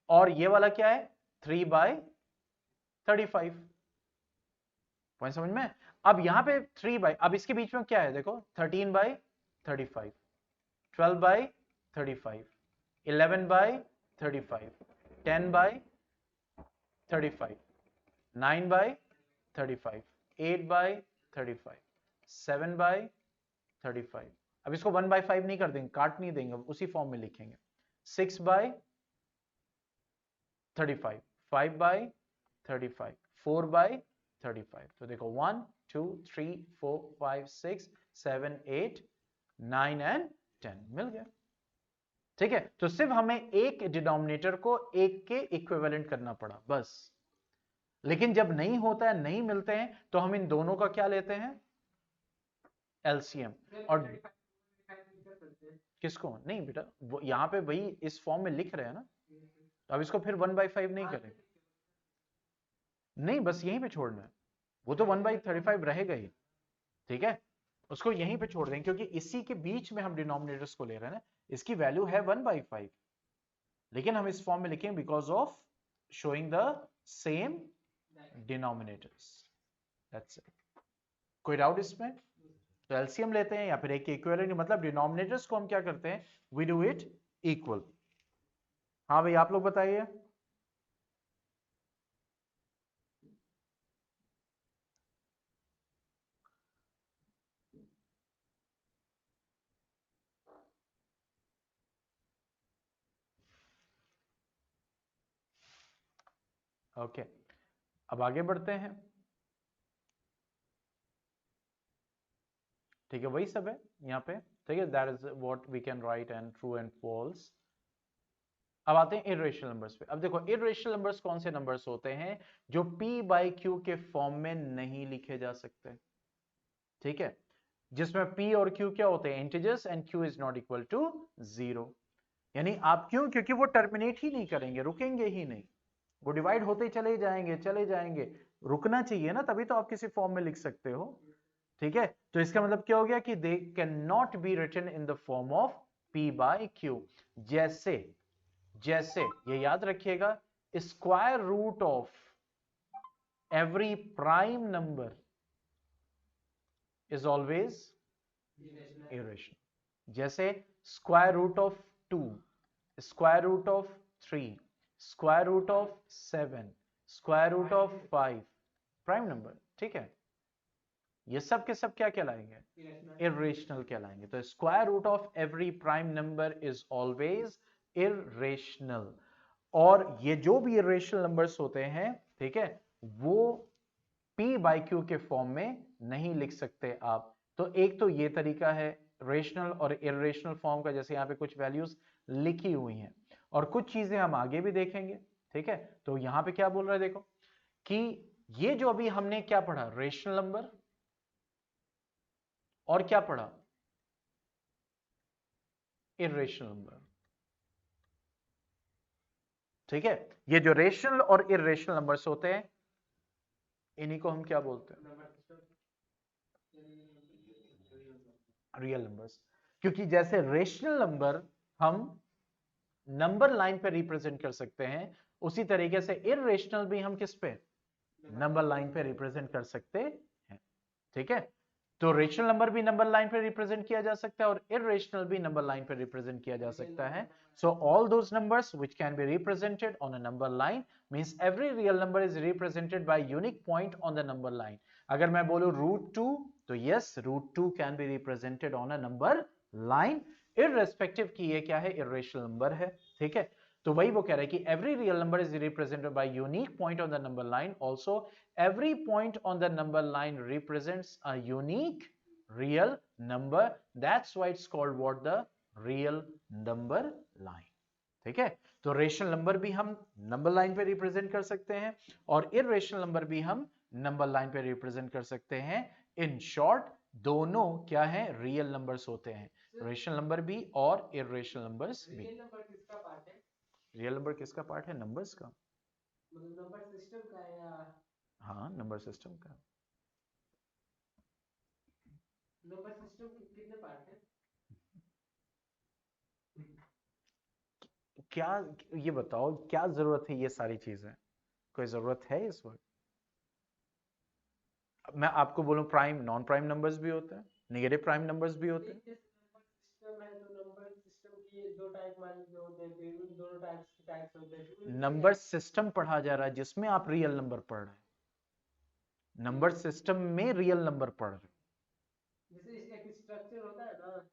और ये वाला क्या है, 3/35। पॉइंट समझ में? अब यहां पे अब इसके बीच में क्या है देखो, 13/35, 12/35, 11/35, 10/35, 9/35, 8/35, 7/35। अब इसको 1/5 नहीं कर देंगे, काट नहीं देंगे, उसी फॉर्म में लिखेंगे। 6/35, 5/35, 4/35। तो देखो 1 2 3 4 5 6 7 8 9 एंड 10 मिल गया, ठीक है। तो सिर्फ हमें एक डिनोमिनेटर को एक के इक्विवेलेंट करना पड़ा बस, लेकिन जब नहीं होता है, नहीं मिलते हैं, तो हम इन दोनों का क्या लेते हैं, एलसीएम। और किसको नहीं बेटा, वो यहाँ पे वही इस फॉर्म में लिख रहे हैं ना, तो अब इसको फिर 1/5 नहीं करेंगे, नहीं, बस यहीं पे छोड़ना है, वो तो 1/35 रहेगा ही, ठीक है, उसको यहीं पे छोड़ देंगे क्योंकि इसी के बीच में हम डिनोमिनेटर्स को ले रहे हैं ना, इसकी वैल्यू है 1/5, लेकिन हम इस फॉर्म में लिखेंगे because of showing the same denominators, that's it. कोई डाउट इसमें? तो एलसीएम लेते हैं या फिर एक इक्विवेलेंट, मतलब डिनोमिनेटर्स को हम क्या करते हैं, वी डू इट इक्वल। हाँ भाई आप लोग बताइए। ओके, अब आगे बढ़ते हैं, ठीक है, वही सब है यहाँ पे, ठीक है, that is what we can write and true and false. अब आते हैं इर्रेशनल नंबर्स पे। अब देखो इर्रेशनल नंबर्स कौन से नंबर्स होते हैं जो p/q के फॉर्म में नहीं लिखे जा सकते, ठीक है, जिसमें p और q क्या होते हैं, integers, and q is not equal to 0, यानी आप क्यों, क्योंकि वो टर्मिनेट ही नहीं करेंगे, रुकेंगे ही नहीं, वो डिवाइड होते चले जाएंगे चले जाएंगे, रुकना चाहिए ना, तभी तो आप किसी फॉर्म में लिख सकते हो, ठीक है। तो इसका मतलब क्या हो गया कि they can not be written in the form of p/q। जैसे जैसे ये याद रखिएगा, square root of every prime number is always irrational. जैसे square root of 2, square root of 3, square root of 7, square root of 5, prime number, ठीक है, ये सब के सब क्या कहलाएंगे, इरेशनल कहलाएंगे। तो square root of every prime number is always irrational. और ये जो भी इरेशनल नंबर्स होते हैं, ठीक है, वो p/q के फॉर्म में नहीं लिख सकते आप। तो एक तो ये तरीका है रेशनल और इरेशनल फॉर्म का, जैसे यहाँ पे कुछ वैल्यूज लिखी हुई हैं, और कुछ चीजें हम आगे भी देखेंगे, ठीक है। तो यहाँ पे क्या बोल रहा है देखो, कि ये जो अभी हमने क्या पढ़ा, रेशनल नंबर, और क्या पढ़ा, इरेशनल नंबर, ठीक है। ये जो रेशनल और इरेशनल नंबर्स होते हैं, इन्हीं को हम क्या बोलते हैं, रियल नंबर्स। क्योंकि जैसे रेशनल नंबर हम नंबर लाइन पे रिप्रेजेंट कर सकते हैं, उसी तरीके से इरेशनल भी हम किस पे, नंबर लाइन पे रिप्रेजेंट कर सकते हैं, ठीक है। तो रेशनल नंबर भी नंबर लाइन पे रिप्रेजेंट किया जा सकता है और इरेशनल भी नंबर लाइन पे रिप्रेजेंट किया जा सकता है। So all those numbers which can be represented on a number line means every real number is represented by unique point on the number line. अगर मैं बोलूं √2, तो yes, √2 can be represented on a number line irrespective कि ये क्या है, irrational number है, ठीक है। तो वही वो कह रहा है कि every real number is represented by unique point on the number line. Also every point on the number line represents a unique real number. That's why it's called what, the real number line, ठीक है। तो rational number भी हम number line पे represent कर सकते हैं और इरेशनल नंबर भी हम नंबर लाइन पे रिप्रेजेंट कर सकते हैं। इन शॉर्ट दोनों क्या है, रियल नंबर्स होते हैं, रेशनल नंबर भी और इरेशनल नंबर्स भी। रियल नंबर किसका पार्ट है? रियल नंबर किसका पार्ट है, नंबर्स का, मतलब नंबर सिस्टम का है या हाँ नंबर सिस्टम का। नंबर सिस्टम के कितने पार्ट है? क्या, ये बताओ क्या जरूरत है ये सारी चीजें, कोई जरूरत है इस वक्त? मैं आपको बोलूं प्राइम नॉन प्राइम नंबर्स भी होते हैं, नेगेटिव प्राइम नंबर्स भी होते हैं। नंबर सिस्टम है तो नंबर सिस्टम की दो टाइप मान लीजिए होते हैं, फिर उन दोनों टाइप्स के टाइप्स होते हैं, फिर उनमें नंबर सिस्टम पढ़ा जा रहा है जिसमें आप रियल नंबर पढ़ रहे हैं, नंबर सिस्टम में रियल नंबर पढ़ रहे जैसे एक स्ट्रक्चर होता है ना,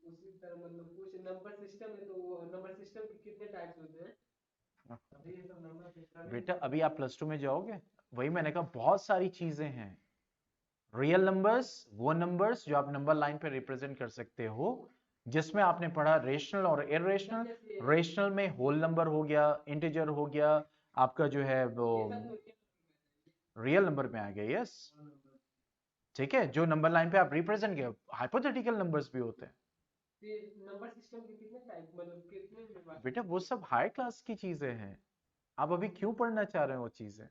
उसी तरह मतलब कुछ नंबर सिस्टम है, तो वो नंबर सिस्टम के कितने टाइप्स होते हैं? हैं। अभी ये सब नंबर सिस्टम बेटा अभी आप +2 में जाओगे, वही मैंने कहा बहुत सारी चीजें हैं। रियल नंबर्स वो नंबर्स जो आप नंबर लाइन पे रिप्रेजेंट कर सकते हो, जिसमें आपने पढ़ा रेशनल और इरेशनल। रेशनल में होल नंबर हो गया, इंटीजर हो गया, आपका जो है वो रियल नंबर में आ गया, यस, ठीक है, जो नंबर लाइन पे आप रिप्रेजेंट किया। हाइपोथेटिकल नंबर्स भी होते हैं नंबर सिस्टम के कितने टाइप, मतलब कितने बेटा, वो सब हाई क्लास की चीजें हैं, आप अभी क्यों पढ़ना चाह रहे हो वो चीजें,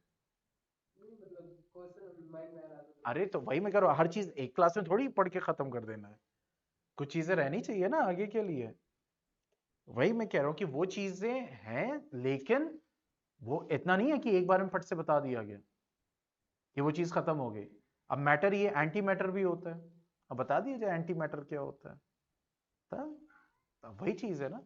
माइंड में आ रहा था। अरे तो वही मैं करो, हर चीज एक क्लास में थोड़ी पढ़ के खत्म कर देना है, कुछ चीजें रहनी चाहिए ना आगे के लिए। वही मैं कह रहा हूँ कि वो चीजें हैं, लेकिन वो इतना नहीं है कि एक बार में फट से बता दिया गया कि वो चीज खत्म हो गई। अब मैटर, ये एंटी मैटर भी होता है, अब बता दिया जाए एंटी मैटर क्या होता है, तब वही चीज है ना।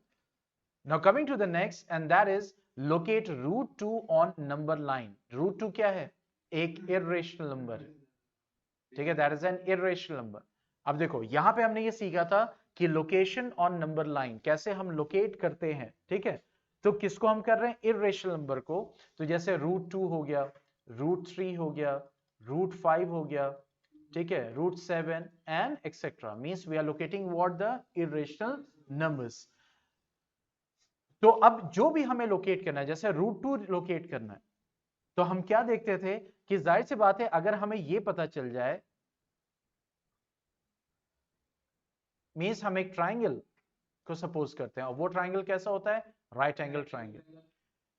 Now coming to the next, and that is locate root 2 on number line. Root 2 क्या है? एक इर्रेशनल नंबर है, ठीक है, that is an irrational number. अब देखो यहां पे हमने ये सीखा था कि लोकेशन ऑन नंबर लाइन कैसे हम लोकेट करते हैं, ठीक है। तो किसको हम कर रहे हैं? इर्रेशनल नंबर को। तो जैसे रूट 2 हो गया, रूट 3 हो गया, रूट 5 हो गया, ठीक है, root 7 and etcetera, means we are locating what? The irrational numbers. तो अब जो भी हमें लोकेट करना है, जैसे रूट 2 लोकेट करना है, तो हम क्या देखते थे कि जाहिर सी बात है अगर हमें यह पता चल जाए, मींस हम एक ट्राइंगल को सपोज करते हैं और वो ट्राइंगल कैसा होता है? Right angle triangle.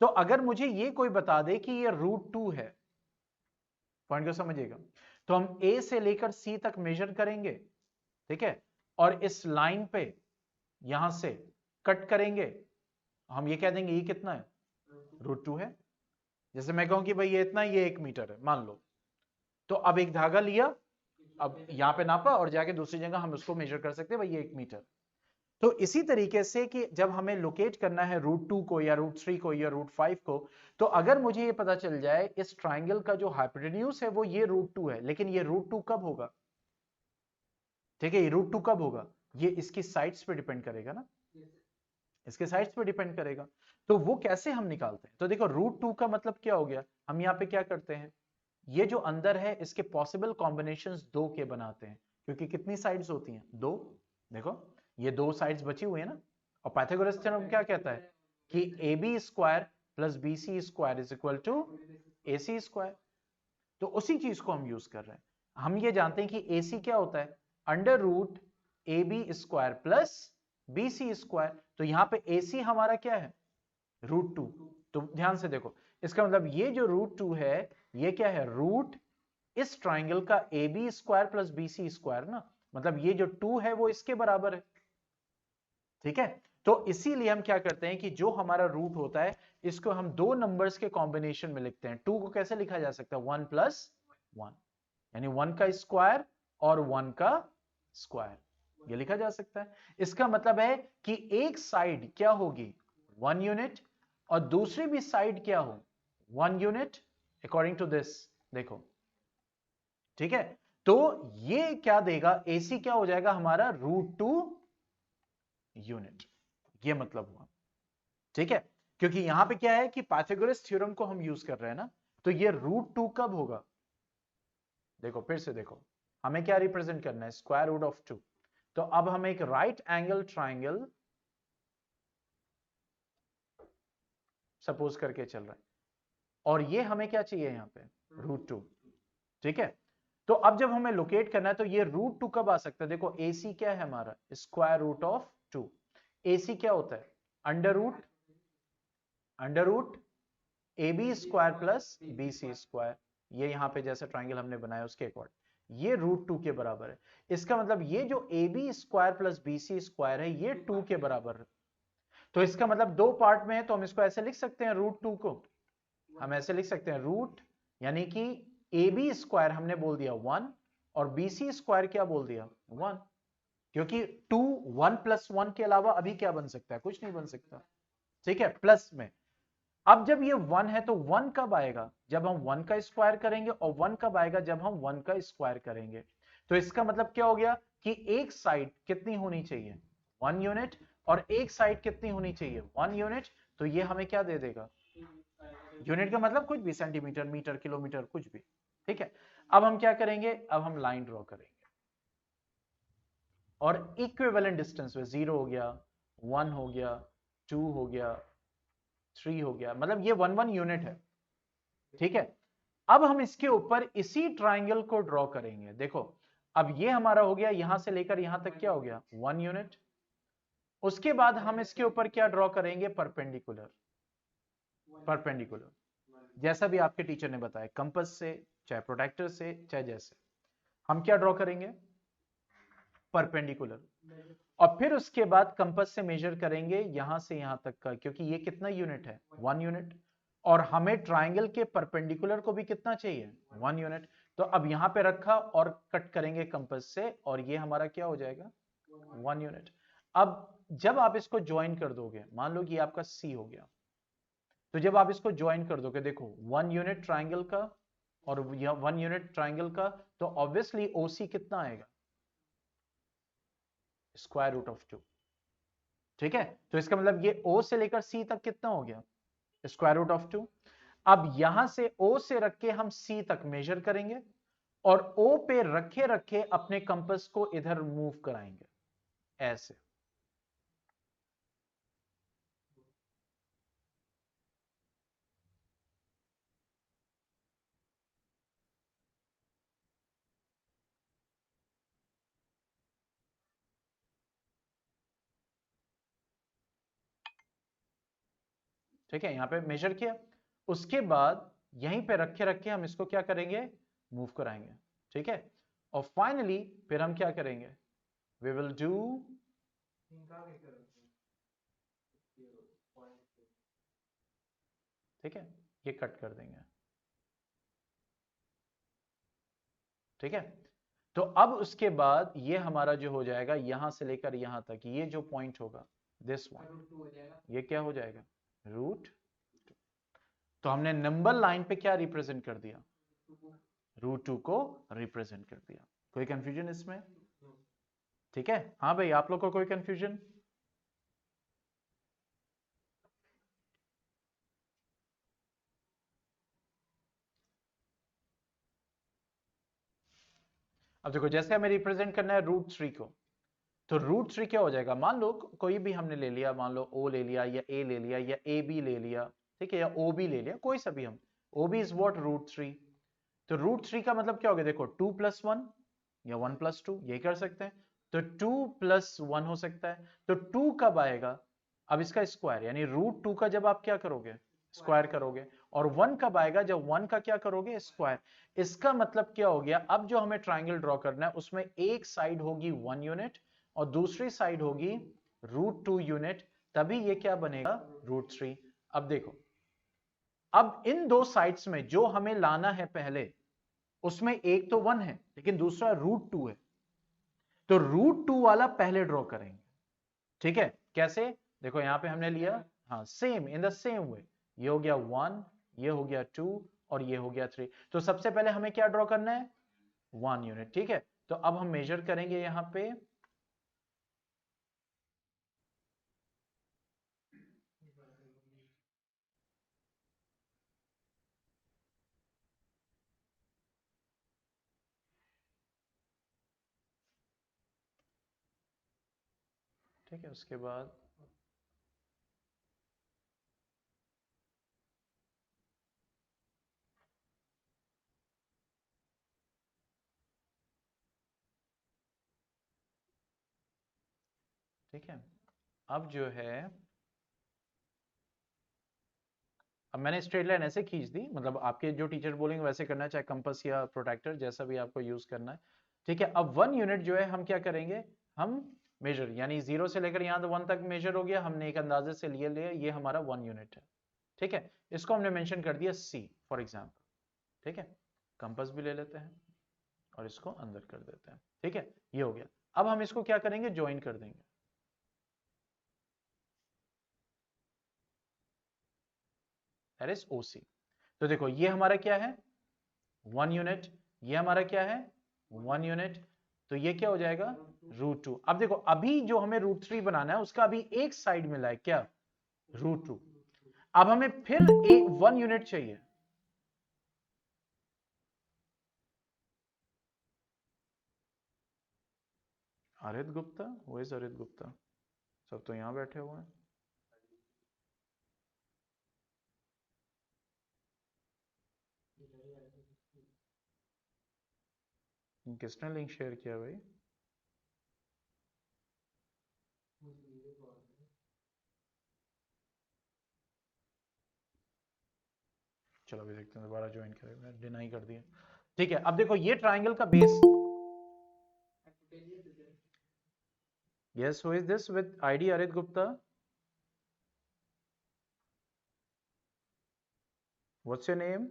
तो अगर मुझे ये कोई बता दे कि ये रूट 2 है, पॉइंट को समझिएगा, तो हम ए से लेकर सी तक मेजर करेंगे, ठीक है, और इस लाइन पे यहां से कट करेंगे, हम ये कह देंगे ये कितना है? रूट 2 है। जैसे मैं कहूं कि भाई ये इतना, ये 1 मीटर है मान लो, तो अब एक धागा लिया, अब यहां पे नापा और जाके दूसरी जगह हम उसको मेजर कर सकते हैं, भाई ये 1 मीटर। तो इसी तरीके से कि जब हमें लोकेट करना है रूट 2 को या रूट 3 को या रूट 5 को, तो अगर मुझे ये पता चल जाए इस ट्राइंगल का जो हाइपोटेन्यूज है वो ये रूट 2 है, लेकिन ये रूट 2 कब होगा, ठीक है, ये रूट 2 कब होगा, ये इसकी साइड्स पे डिपेंड करेगा ना, इसके साइड्स पे डिपेंड करेगा। तो वो कैसे हम निकालते हैं? तो देखो रूट 2 का मतलब क्या हो गया, हम यहाँ पे क्या करते हैं, ये जो अंदर है इसके पॉसिबल कॉम्बिनेशंस 2 के बनाते हैं, क्योंकि कितनी साइड्स होती हैं? 2। देखो ये 2 साइड्स बची हुई है ना, और पाइथागोरस थ्योरम क्या कहता है कि AB square plus BC square is equal to AC square. तो उसी चीज को हम यूज कर रहे हैं। हम ये जानते हैं कि AC क्या होता है? Under root AB square plus BC square. तो यहाँ पे AC हमारा क्या है? रूट 2। तो ध्यान से देखो, इसका मतलब ये जो रूट 2 है ये क्या है? रूट इस ट्राइंगल का AB square plus BC square ना, मतलब ये जो 2 है वो इसके बराबर है, ठीक है। तो इसीलिए हम क्या करते हैं कि जो हमारा रूट होता है इसको हम दो नंबर्स के कॉम्बिनेशन में लिखते हैं। 2 को कैसे लिखा जा सकता है? 1 प्लस 1, यानी 1 का स्क्वायर और 1 का स्क्वायर, ये लिखा जा सकता है। इसका मतलब है कि एक साइड क्या होगी? 1 यूनिट, और दूसरी भी साइड क्या हो? 1 यूनिट, अकॉर्डिंग टू दिस। देखो, ठीक है, तो ये क्या देगा? AC क्या हो जाएगा हमारा? रूट 2 यूनिट, ये मतलब हुआ, ठीक है। क्योंकि यहां पे क्या है कि पाइथागोरस थ्योरम को हम यूज कर रहे हैं ना, तो ये रूट 2 कब होगा? देखो फिर से देखो, हमें क्या रिप्रेजेंट करना है? Square root of 2। तो अब हम एक राइट एंगल ट्राइंगल सपोज करके चल रहे हैं, और ये हमें क्या चाहिए यहां पे? रूट 2, ठीक है। तो अब जब हमें लोकेट करना है तो ये रूट 2 कब आ सकता है? देखो AC क्या है हमारा? Square root of 2। AC क्या होता है? Under root AB square plus BC square. ये यहां पे जैसे ट्राइंगल हमने बनाया उसके अकॉर्डिंग ये रूट 2 के बराबर है। इसका मतलब ये जो AB square plus BC square है ये 2 के बराबर है। तो इसका मतलब दो पार्ट में है, तो हम इसको ऐसे लिख सकते हैं, रूट 2 को हम ऐसे लिख सकते हैं, रूट यानी कि AB स्क्वायर हमने बोल दिया 1 और BC स्क्वायर क्या बोल दिया? 1, क्योंकि 2 1 प्लस 1 के अलावा अभी क्या बन सकता है? कुछ नहीं बन सकता, ठीक है, प्लस में। अब जब ये 1 है तो 1 कब आएगा? जब हम 1 का स्क्वायर करेंगे, और 1 कब आएगा? जब हम 1 का स्क्वायर करेंगे। तो इसका मतलब क्या हो गया कि एक साइड कितनी होनी चाहिए? 1 यूनिट, और एक साइड कितनी होनी चाहिए? 1 यूनिट। तो ये हमें क्या दे देगा? यूनिट का मतलब कुछ भी, सेंटीमीटर, मीटर, किलोमीटर, कुछ भी, ठीक है। अब हम क्या करेंगे? अब हम लाइन ड्रॉ करेंगे, और इक्विवेलेंट डिस्टेंस में 0 हो गया, 1 हो गया, 2 हो गया, 3 हो गया, मतलब ये 1 1 यूनिट है, ठीक है। अब हम इसके ऊपर इसी ट्राइंगल को ड्रॉ करेंगे। देखो अब ये हमारा हो गया, यहां से लेकर यहां तक क्या हो गया? 1 यूनिट। उसके बाद हम इसके ऊपर क्या ड्रॉ करेंगे? परपेंडिकुलर, परपेंडिकुलर, जैसा भी आपके टीचर ने बताया, कंपास से चाहे प्रोटेक्टर से चाहे जैसे, हम क्या ड्रॉ करेंगे, परपेंडिकुलर, और फिर उसके बाद कंपास से मेजर करेंगे यहां से यहां तक का, क्योंकि ये कितना यूनिट है, 1 यूनिट, और हमें ट्राइंगल के परपेंडिकुलर को भी कितना चाहिए, 1 यूनिट। तो अब यहां पे रखा और कट करेंगे कंपास से, और ये हमारा क्या हो जाएगा, 1 यूनिट। अब जब आप इसको ज्वाइन कर दोगे, मान लो कि आपका सी हो गया, तो जब आप इसको ज्वाइन कर दोगे, देखो 1 यूनिट ट्राइंगल का और 1 यूनिट ट्राइंगल का, तो ऑब्वियसली ओसी कितना आएगा, स्क्वायर रूट ऑफ 2। ठीक है, तो इसका मतलब ये ओ से लेकर सी तक कितना हो गया, स्क्वायर रूट ऑफ 2। अब यहां से ओ से रख के हम सी तक मेजर करेंगे, और ओ पे रखे रखे अपने कंपास को इधर मूव कराएंगे ऐसे। ठीक है, यहां पे मेजर किया, उसके बाद यहीं पे रखे रखे हम इसको क्या करेंगे, मूव कराएंगे। ठीक है, और फाइनली फिर हम क्या करेंगे, वी विल डू, ठीक है, ये कट कर देंगे। ठीक है, तो अब उसके बाद ये हमारा जो हो जाएगा, यहां से लेकर यहां तक ये जो पॉइंट होगा, दिस वन, ये क्या हो जाएगा, रूट। तो हमने नंबर लाइन पे क्या रिप्रेजेंट कर दिया, √2 को रिप्रेजेंट कर दिया। कोई कंफ्यूजन इसमें, ठीक है, हाँ भाई, आप लोग को कोई कंफ्यूजन, अब देखो जैसे हमें रिप्रेजेंट करना है √3 को, तो √3 क्या हो जाएगा, मान लो कोई भी हमने ले लिया, मान लो ओ ले लिया, या ए ले लिया, या ए बी ले लिया, ठीक है, या ओ बी ले लिया, कोई सा भी हम, ओ बी इज वॉट, √3। तो √3 का मतलब क्या हो गया, देखो 2+1 या 1+2, यही कर सकते हैं, तो 2+1 हो सकता है, तो 2 कब आएगा, अब इसका स्क्वायर, यानी √2 का जब आप क्या करोगे, स्क्वायर करोगे, और 1 कब आएगा, जब 1 का क्या करोगे, स्क्वायर। इसका मतलब क्या हो गया, अब जो हमें ट्राइंगल ड्रॉ करना है उसमें एक साइड होगी 1 यूनिट और दूसरी साइड होगी √2 यूनिट, तभी ये क्या बनेगा, √3। अब देखो, अब इन दो साइड्स में जो हमें लाना है पहले, उसमें एक तो 1 है लेकिन दूसरा √2 है, तो √2 वाला पहले ड्रॉ करेंगे। ठीक है, कैसे, देखो यहां पे हमने लिया, हाँ same, in the same way, ये हो गया 1, ये हो गया 2, और ये हो गया 3। तो सबसे पहले हमें क्या ड्रॉ करना है, 1 यूनिट। ठीक है, तो अब हम मेजर करेंगे यहां पे, ठीक है, उसके बाद ठीक है, अब जो है, अब मैंने स्ट्रेट लाइन ऐसे खींच दी, मतलब आपके जो टीचर बोलेंगे वैसे करना है, चाहे कंपास या प्रोट्रैक्टर जैसा भी आपको यूज करना है। ठीक है, अब 1 यूनिट जो है हम क्या करेंगे, हम मेजर, यानी 0 से लेकर यहां तो 1 तक मेजर हो गया, हमने एक अंदाजे से लिए लिया, ये हमारा 1 यूनिट है। ठीक है, इसको हमने मेंशन कर दिया C फॉर एग्जाम्पल। ठीक है, कंपास भी ले लेते हैं और इसको अंदर कर देते हैं। ठीक है, ये हो गया, अब हम इसको क्या करेंगे, ज्वाइन कर देंगे, दैट इज OC। तो देखो ये हमारा क्या है, 1 यूनिट, ये हमारा क्या है, 1 यूनिट, तो ये क्या हो जाएगा, √2। अब देखो अभी जो हमें √3 बनाना है उसका अभी एक साइड मिला है क्या, √2। अब हमें फिर एक 1 यूनिट चाहिए, अरित गुप्ता, वो इज अरित गुप्ता, सब तो यहां बैठे हुए हैं। किसने लिंक शेयर किया भाई, चलो अभी देखते हैं, दोबारा ज्वाइन करें, मैं डिनाई कर दिया। ठीक है, अब देखो ये ट्राइंगल का base, yes who is this with ID Arit Gupta, what's your name?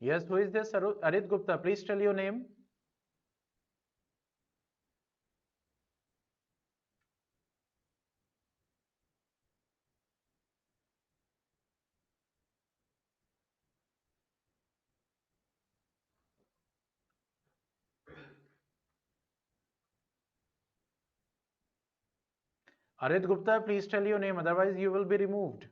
Yes, who is this? Arit Gupta, please tell your name. Arit Gupta, please tell your name, otherwise you will be removed.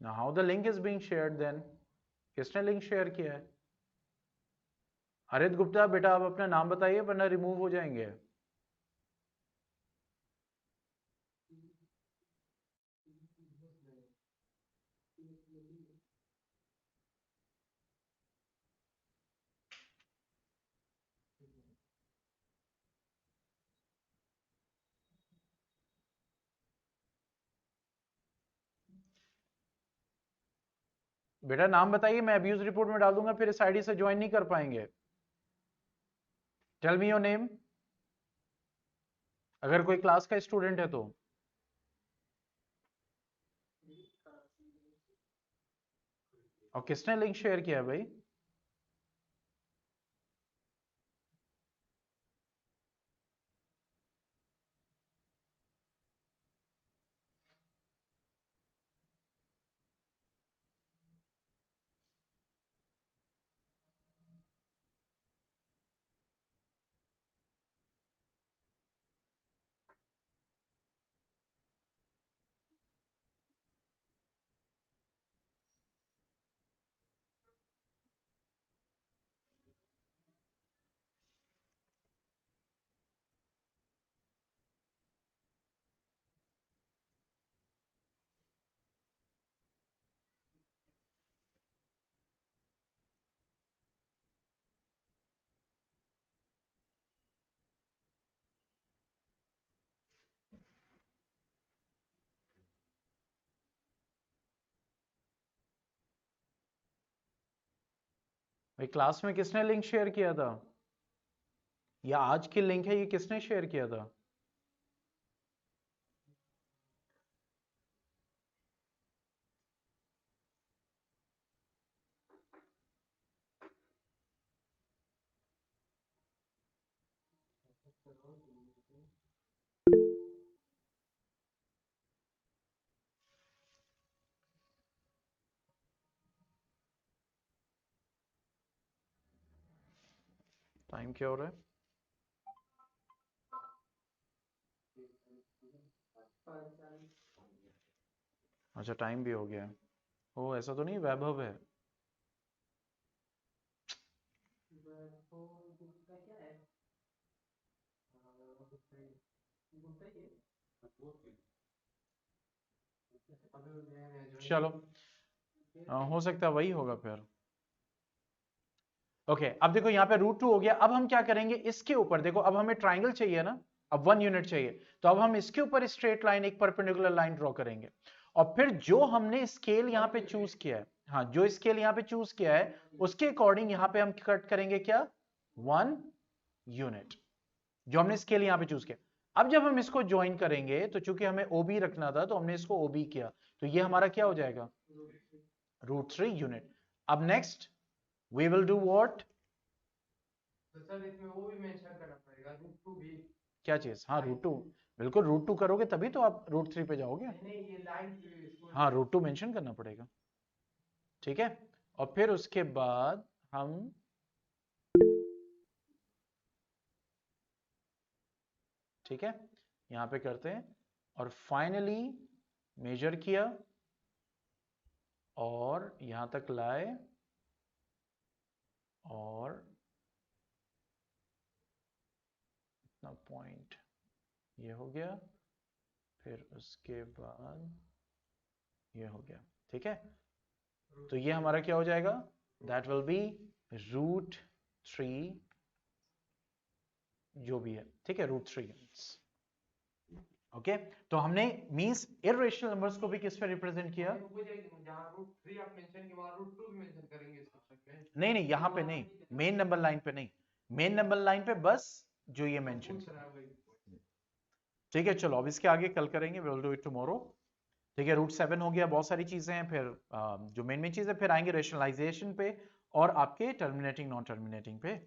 Now how the link is being shared then? किसने link share किया है? हरित गुप्ता बेटा आप अपना नाम बताइए वरना रिमूव हो जाएंगे। बेटा नाम बताइए, मैं अब्यूज रिपोर्ट में डाल दूंगा, फिर इस आईडी से ज्वाइन नहीं कर पाएंगे। टेल मी योर नेम, अगर कोई क्लास का स्टूडेंट है तो। और किसने लिंक शेयर किया है भाई? भाई क्लास में किसने लिंक शेयर किया था, या आज की लिंक है ये किसने शेयर किया था? टाइम क्या हो रहा है? अच्छा टाइम भी हो गया है। ओ ऐसा तो नहीं वैभव है? चलो हो सकता है वही होगा फिर। ओके अब देखो यहाँ पे √2 हो गया। अब हम क्या करेंगे, इसके ऊपर देखो, अब हमें ट्राइंगल चाहिए ना, अब 1 यूनिट चाहिए, तो अब हम इसके ऊपर स्ट्रेट लाइन, एक परपेंडिकुलर लाइन ड्रॉ करेंगे, और फिर जो हमने स्केल यहाँ पे चूज किया है, हाँ जो स्केल यहाँ पे चूज किया है उसके अकॉर्डिंग यहाँ पे हम कट करेंगे क्या, 1 यूनिट, जो हमने स्केल यहाँ पे चूज किया। अब जब हम इसको ज्वाइन करेंगे तो चूंकि हमें ओबी रखना था तो हमने इसको ओबी किया, तो ये हमारा क्या हो जाएगा, √3 यूनिट। अब next we will do what, तो सर इसमें वो भी मेंशन करना पड़ेगा √2 भी। क्या चीज, हाँ √2, बिल्कुल √2 करोगे तभी तो आप √3 पे जाओगे। नहीं ये लाइन इसको हाँ √2 मेंशन करना पड़ेगा, ठीक है। और फिर उसके बाद हम ठीक है यहाँ पे करते हैं और फाइनली मेजर किया और यहां तक लाए और इतना पॉइंट ये हो गया, फिर उसके बाद ये हो गया। ठीक है, तो ये हमारा क्या हो जाएगा, दैट विल बी √3 जो भी है। ठीक है, √3। ओके, तो हमने मींस इरेशनल नंबर्स को भी किस पे रिप्रेजेंट किया, √3 आप मेंशन के बाद √2 भी मेंशन करेंगे इस क्वेश्चन में? नहीं नहीं यहाँ पे नहीं, मेन नंबर लाइन पे नहीं, मेन नंबर लाइन पे बस जो ये मेंशन। ठीक है, चलो अब इसके आगे कल करेंगे, we will do it tomorrow. ठीक है, √7 हो गया, बहुत सारी चीजें हैं, फिर जो मेन चीज है, फिर आएंगे रेशनलाइजेशन पे और आपके टर्मिनेटिंग नॉन टर्मिनेटिंग पे,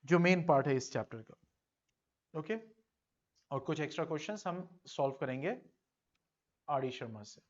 जो मेन पार्ट है इस चैप्टर का। ओके, और कुछ एक्स्ट्रा क्वेश्चंस हम सॉल्व करेंगे आर डी शर्मा से।